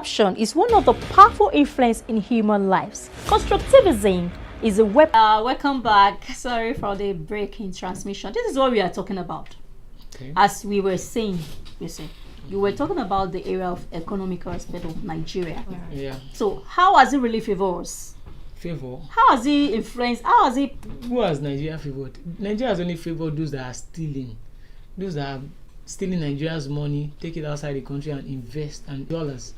perception is one of the powerful influence in human lives. Constructivism is a web. Welcome back. Sorry for the break in transmission. This is what we are talking about. Okay. As we were saying, you were talking about the area of economical aspect of Nigeria. Yeah. So how has it really favored us? Favor? How has it influenced? How has it? Who has Nigeria favored? Nigeria has only favored those that are stealing. Those that are stealing Nigeria's money, take it outside the country and invest and dollars.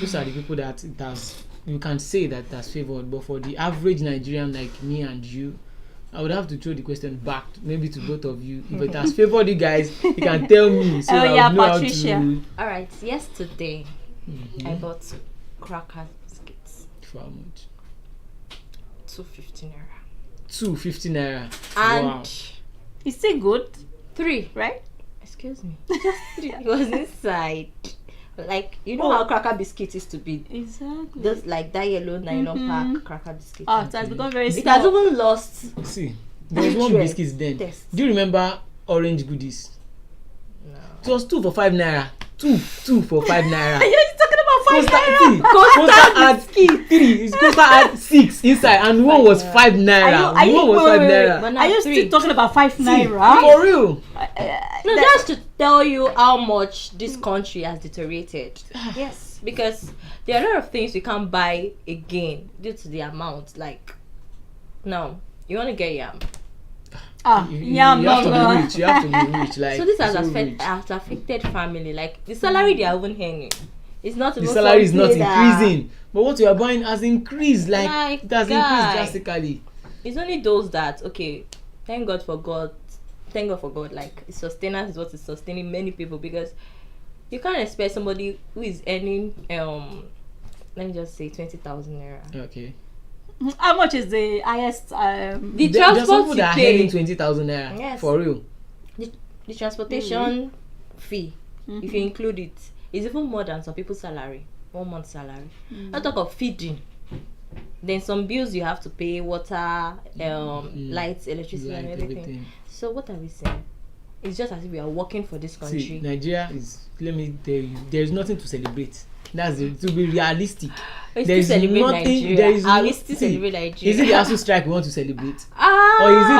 Those are the people that it has, you can say that that's favored. But for the average Nigerian like me and you, I would have to throw the question back maybe to both of you. If it has favored you guys, you can tell me so I would know Patricia. how to. All right, yesterday I bought cracker biscuits. For how much? 250 naira. 250 naira. And wow. Is it good? 3, right? Excuse me. Just 3. It was inside. Like, you know how cracker biscuit is to be. Exactly. Just like that yellow nylon pack cracker biscuit. Oh, it has become very It has even lost. See, there was one biscuit then. Test. Do you remember orange goodies? No. It was 2 for 5 naira. 2 for 5 naira. You're talking about 5 naira. Costa had 3. Costa had 6 inside, and one was 5 naira. One was 5 naira. Are you still talking about 5 naira? For real? No, just to tell you how much this country has deteriorated. Yes, because there are a lot of things you can't buy again due to the amount. Like, now you want to get yam. You have to be rich. You have to be rich. Like, so this has affected family. Like the salary they are even earning. It's not the salary is not increasing, but what you are buying has increased. Like it has increased drastically. It's only those that thank God for God. Thank God for God. Like sustenance is what is sustaining many people, because you can't expect somebody who is earning let me just say 20,000 naira. Okay. How much is the highest? The transport there's people that pay. are earning 20,000 naira. Yes. For real. The transportation fee, if you include it, is even more than some people's salary, 1 month's salary. Not talk of feeding. Then some bills you have to pay, water, lights, electricity, and everything. So what are we saying? It's just as if we are working for this country. See, Nigeria is, let me tell you, there is nothing to celebrate. That's it. To be realistic. There is nothing. There is we still celebrate Nigeria. Is it the ASU strike we want to celebrate? Or is it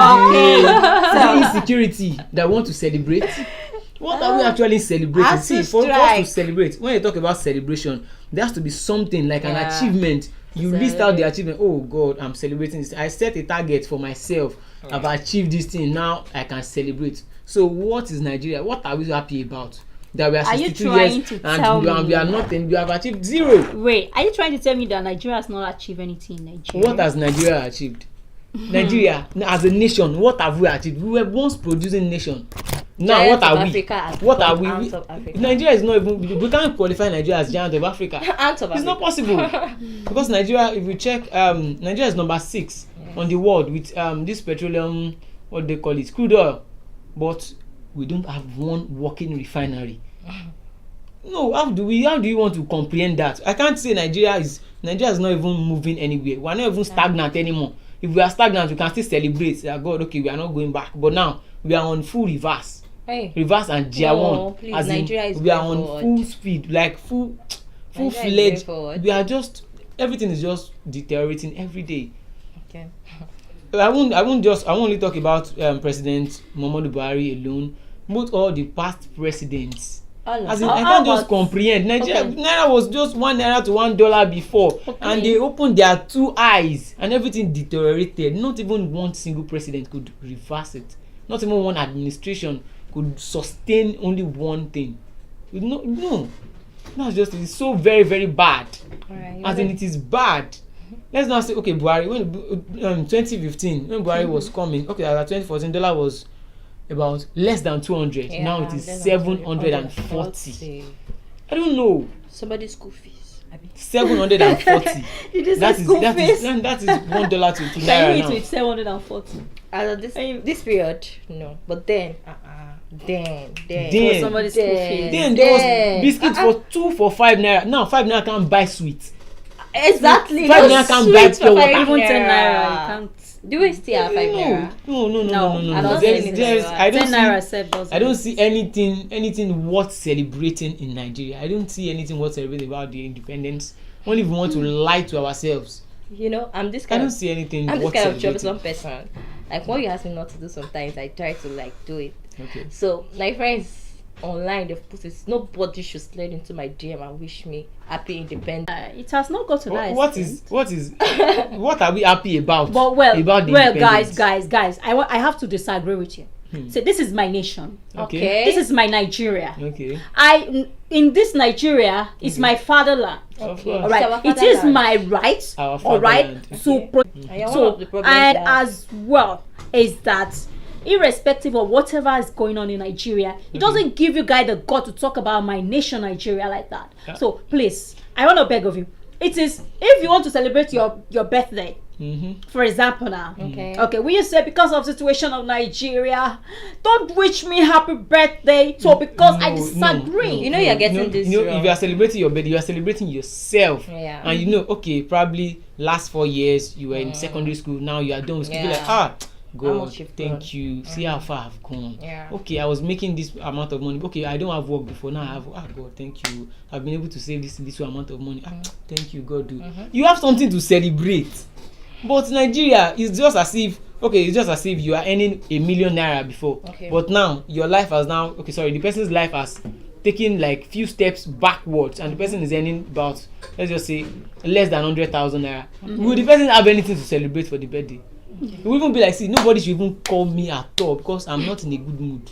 the insecurity that we want to celebrate? What are we actually celebrating? See, for us to celebrate, when you talk about celebration, there has to be something like an achievement. You list out the achievement. Oh God, I'm celebrating this. I set a target for myself. I've achieved this thing. Now I can celebrate. So what is Nigeria? What are we happy about? That we are 62 years and we are nothing. We have achieved 0. Wait, are you trying to tell me that Nigeria has not achieved anything in Nigeria? What has Nigeria achieved? Nigeria as a nation, what have we achieved? We were once producing nation. Now what are we? What are we? Nigeria is not even. We can't qualify Nigeria as giant of Africa. It's not possible because Nigeria, if you check, Nigeria is number 6 on the world with this petroleum, what they call it, crude oil, but we don't have one working refinery. No, how do you want to comprehend that? I can't say Nigeria is not even moving anywhere. We're not even stagnant anymore. If we are stagnant, we can still celebrate. God, okay, we are not going back. But now we are on full reverse. Reverse and gear 1. Please, as Nigeria is we are on forward. full speed, like full-fledged. We are just, everything is just deteriorating every day. Okay. I won't only talk about President Muhammadu Buhari alone, but all the past presidents. As in, I can't just comprehend. Naira was just 1 naira to $1 before, and they opened their 2 eyes, and everything deteriorated. Not even one single president could reverse it. Not even one administration could sustain only one thing. No. That's just, it's so very, very bad. As in, it is bad. Let's not say, okay, Buhari, when 2015, when Buhari was coming, okay, at 2014, dollar was about less than 200. Now it is 740. I don't know. Somebody's school fees. 740. that is $1 to naira now. Can you eat 740? This period, no. But then, for somebody's school fees. Then there was biscuits for 2 for 5 naira. Now 5 naira can't buy sweets. Exactly. 5 naira can't buy pure water. Even 10 naira, you can't. Do we still have 5 naira? No. I've not seen it. I don't 10 naira said see. I don't see anything worth celebrating in Nigeria. I don't see anything worth celebrating about the independence. Only if we want to lie to ourselves. You know, I don't see anything. I'm this worth kind of celebrating. troublesome person. Like what you ask me not to do, sometimes I try to like do it. Okay. So my friends online, they've put it. Nobody should slide into my DM and wish me happy independence. It has not got to that. What are we happy about? But about the independence? guys, I have to disagree with you. So this is my nation. Okay. This is my Nigeria. Okay. In this Nigeria is my fatherland. Of Okay. course. All right. It is my right. Our All right. fatherland. And as well is that irrespective of whatever is going on in Nigeria, it doesn't give you guys the gut to talk about my nation Nigeria like that. Yeah. So please, I want to beg of you. It is if you want to celebrate your birthday, for example now. Okay, we say because of situation of Nigeria, don't wish me happy birthday. So because I disagree. You know you're getting this wrong. If you are celebrating your birthday, you are celebrating yourself. Yeah. And you know, okay, probably last 4 years you were in secondary school, now you are done with school. You're like, God, thank you. See how far I've gone. Yeah. Okay, I was making this amount of money. Okay, I don't have work before. Now I have. God, thank you. I've been able to save this amount of money. Thank you, God. You have something to celebrate. But Nigeria is just as if you are earning ₦1 million before. Okay. But now your life has the person's life has taken like few steps backwards, and the person is earning about, let's just say, less than 100,000 naira. Will the person have anything to celebrate for the birthday? It will even be like, see, nobody should even call me at all because I'm not in a good mood.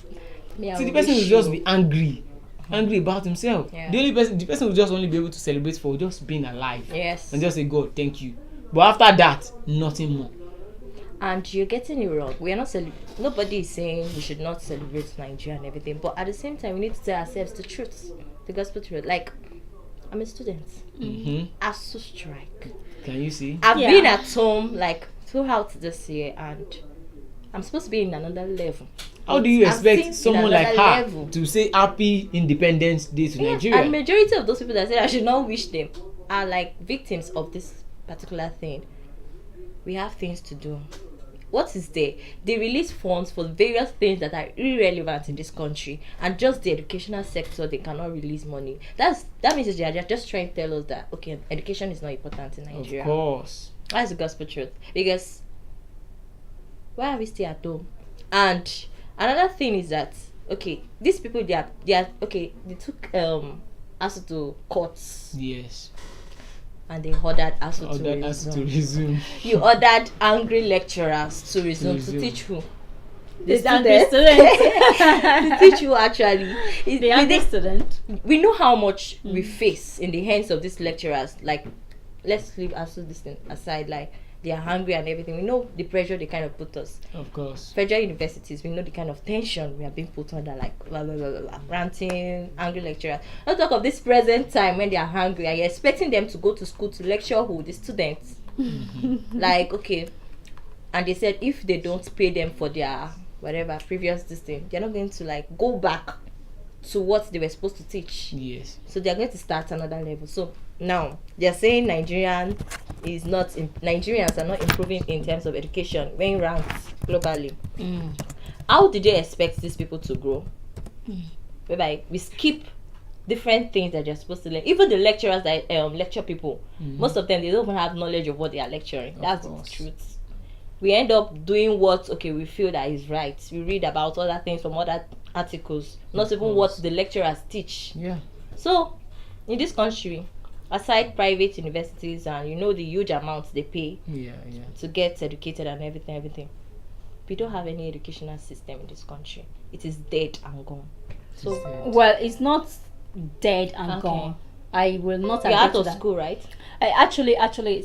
See, the person will just be angry about himself. Yeah. The person will just only be able to celebrate for just being alive. Yes. And just say, God, thank you. But after that, nothing more. And you're getting it wrong. We are not nobody is saying we should not celebrate Nigeria and everything. But at the same time, we need to tell ourselves the truth, the gospel truth. Like, I'm a student. ASU strike. Can you see? I've been at home like throughout this year, and I'm supposed to be in another level. How do you expect someone like her to say happy Independence Day to Nigeria? And majority of those people that said I should not wish them are like victims of this particular thing. We have things to do. What is there? They release funds for various things that are irrelevant in this country, and just the educational sector they cannot release money. That means they are just trying to tell us that okay, education is not important in Nigeria. Of course. That's the gospel truth. Because why are we still at home? And another thing is that okay, these people they are okay. They took ASU to courts. Yes. And they ordered ASU to resume. You ordered angry lecturers to resume. To teach who? The angry student. To teach who actually? The angry student. We know how much we face in the hands of these lecturers. Like, let's leave ASU this thing aside. Like, they are hungry and everything. We know the pressure they kind of put us. Of course. Federal universities, we know the kind of tension we are being put under, like blah blah blah blah, blah. Ranting, angry lecturers. Let's talk of this present time when they are hungry and you're expecting them to go to school to lecture who? The students. Like, okay. And they said if they don't pay them for their whatever previous this thing, they're not going to like go back to what they were supposed to teach. Yes. So they're going to start another level. So now they're saying Nigerians are not improving in terms of education when ranked globally. How did they expect these people to grow? Whereby we skip different things that they're supposed to learn. Even the lecturers that lecture people, most of them they don't even have knowledge of what they are lecturing. That's the truth. We end up doing what we feel that is right. We read about other things from other articles, not even what the lecturers teach. Yeah. So in this country, aside private universities and the huge amounts they pay to get educated and everything, we don't have any educational system in this country. It is dead and gone. So well, it's not dead and gone. I will not. You're out of school, right? Actually,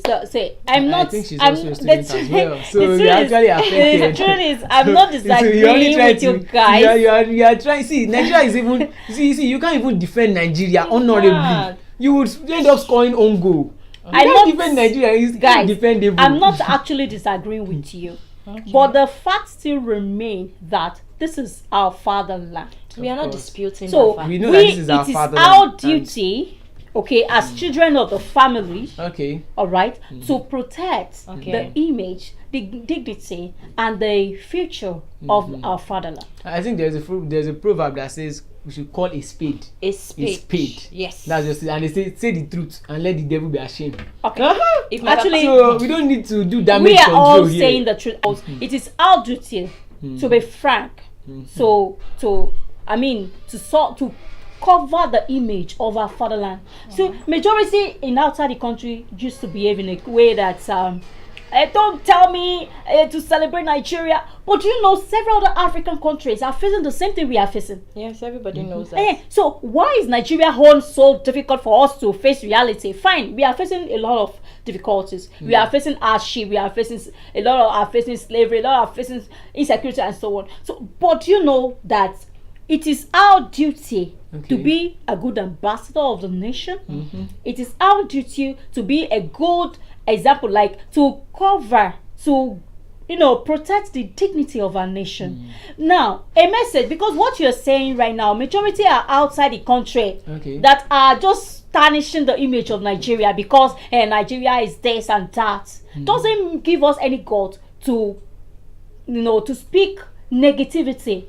so say I'm not. I think she's also a student as well. So you're actually affected. The truth is, I'm not disagreeing with you guys. You are trying. See, Nigeria is even. See, you can't even defend Nigeria honorably. You would end up scoring own goal. I don't defend Nigeria. It's guys, defendable. I'm not actually disagreeing with you, but the fact still remains that this is our fatherland. We are not disputing. So that we know that this is our fatherland. It is our duty okay, as children of the family, Okay. all right, to protect the image, the dignity, and the future of our fatherland. I think there's a proverb that says we should call a spade a spade. Yes. That's just it. And they say the truth and let the devil be ashamed. Okay. Actually, so we don't need to do damage we are control all here. saying the truth. It is our duty to be frank. So to cover the image of our fatherland. So majority in outside the country used to behave in a way that don't tell me to celebrate Nigeria, but you know several other African countries are facing the same thing we are facing. Yes, everybody knows that. So why is Nigeria home so difficult for us to face reality? Fine, we are facing a lot of difficulties. We are facing hardship. We are facing facing slavery. A lot are facing insecurity and so on. So, but you know that it is our duty to be a good ambassador of the nation. It is our duty to be a good example, like to cover, to protect the dignity of our nation. Now, a message, because what you're saying right now, majority are outside the country that are just tarnishing the image of Nigeria because Nigeria is this and that. Doesn't give us any God to speak negativity,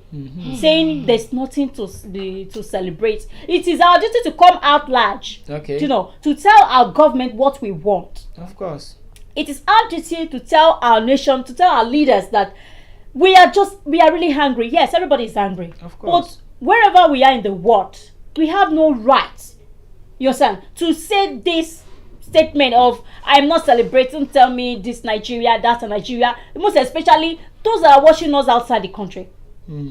saying there's nothing to celebrate. It is our duty to come out large, to tell our government what we want. Of course. It is our duty to tell our nation, to tell our leaders that we are really hungry. Yes, everybody is hungry. Of course. But wherever we are in the world, we have no right, to say this statement of I'm not celebrating, tell me this Nigeria, that's a Nigeria, most especially those that are watching us outside the country.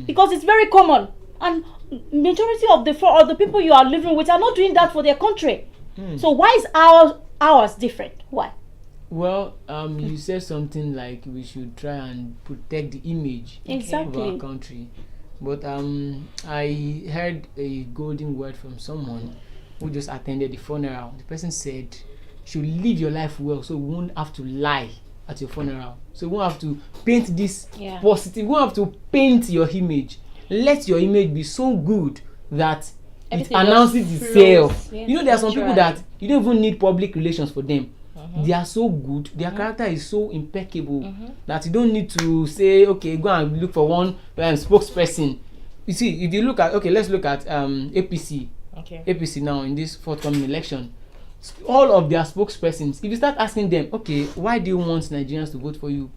Because it's very common, and majority of the people you are living with are not doing that for their country. So why is ours different? Why? Well, you said something like we should try and protect the image of our country. But I heard a golden word from someone who just attended the funeral. The person said, you should live your life well so you won't have to lie at your funeral. So you won't have to paint this positive. You won't have to paint your image. Let your image be so good that it announces itself. There are some people that you don't even need public relations for them. They are so good, their character is so impeccable that you don't need to say, okay, go and look for one spokesperson. You see, if you look at, let's look at APC. APC now in this forthcoming election. All of their spokespersons, if you start asking them, okay, why do you want Nigerians to vote for you?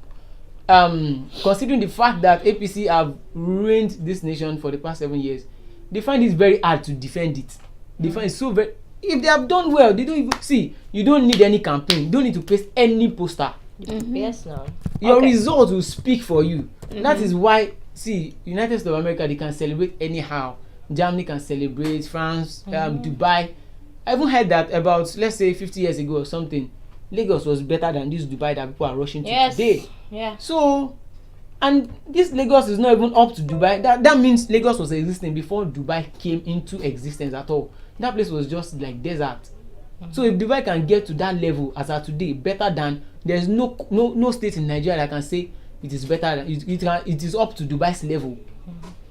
Considering the fact that APC have ruined this nation for the past 7 years, they find it very hard to defend it. They find it so very... If they have done well, they don't even see. You don't need any campaign. You don't need to paste any poster. Yes, no. Your results will speak for you. That is why, United States of America, they can celebrate anyhow. Germany can celebrate, France, Dubai. I even heard that about, let's say, 50 years ago or something, Lagos was better than this Dubai that people are rushing to today. Yeah. So, and this Lagos is not even up to Dubai. That means Lagos was existing before Dubai came into existence at all. That place was just like desert. So if Dubai can get to that level as of today, better than, there's no state in Nigeria that can say it is better than it is up to Dubai's level.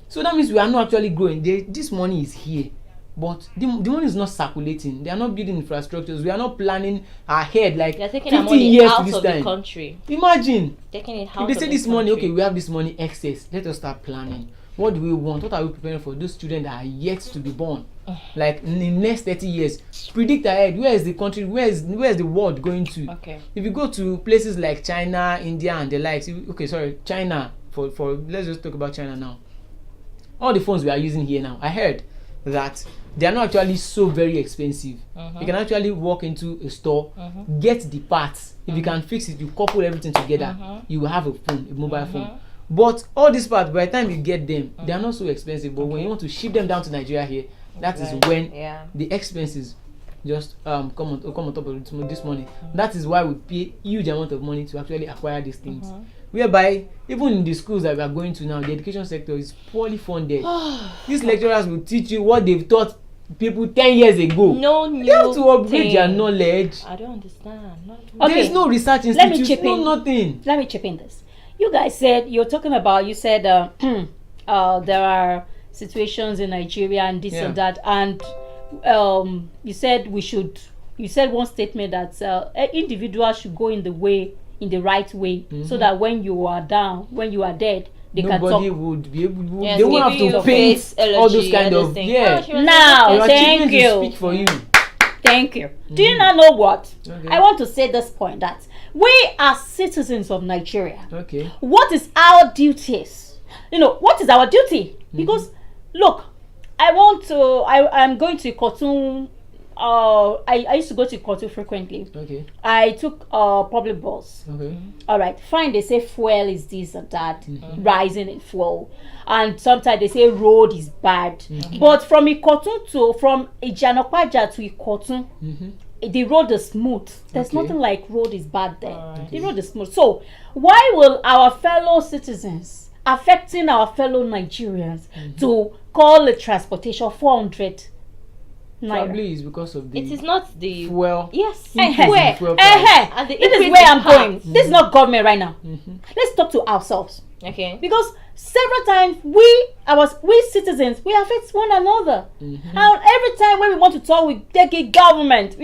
So that means we are not actually growing. This money is here, but the money is not circulating. They are not building infrastructures. We are not planning ahead like 50 years to this time. The country. Imagine Taking it out if they say this money, country. okay, we have this money excess. Let us start planning. What do we want? What are we preparing for those children that are yet to be born? Like in the next 30 years, predict ahead. Where is the country? Where is the world going to? If you go to places like China, India, and the likes. China. For let's just talk about China now. All the phones we are using here now, I heard that they are not actually so very expensive. You can actually walk into a store, get the parts. If you can fix it, you couple everything together, you will have a phone, a mobile phone. But all these parts, by the time you get them, they are not so expensive. But when you want to ship them down to Nigeria here, that is when the expenses just come on top of this money. That is why we pay huge amount of money to actually acquire these things. Whereby even in the schools that we are going to now, the education sector is poorly funded. These lecturers will teach you what they've taught people 10 years ago. You have to upgrade their knowledge. I don't understand. There is no research institute, nothing. Let me chip in this. You guys said there are situations in Nigeria and this and that, and you said we should. You said one statement that individuals should go in the right way, so that when you are down, when you are dead, they nobody can talk. would be able. Yes, They won't have giving to you paint face all those allergy, kind all of those things. yeah. She was Now, Your thank achievement you. will speak for you. Thank you. Do you not know what? Okay. I want to say this point that we are citizens of Nigeria. Okay. What is our duties? What is our duty? Because look, I'm going to Kotun. I used to go to Kotun frequently. Okay. I took public bus. Okay. All right, fine. They say fuel is this and that, rising in fuel, and sometimes they say road is bad. But from Ijanokwaja to Ikotun, the road is smooth. There's Okay. nothing like road is bad there. The road is smooth. So why will our fellow citizens affecting our fellow Nigerians to call the transportation 400 naira? Probably is because of the It is not the fuel. Yes. Increase in Where? fuel price. And the This is increase where in I'm part. going. This is not government right now. Let's talk to ourselves. Okay. Because several times we citizens, we affect one another. And every time when we want to talk with the government,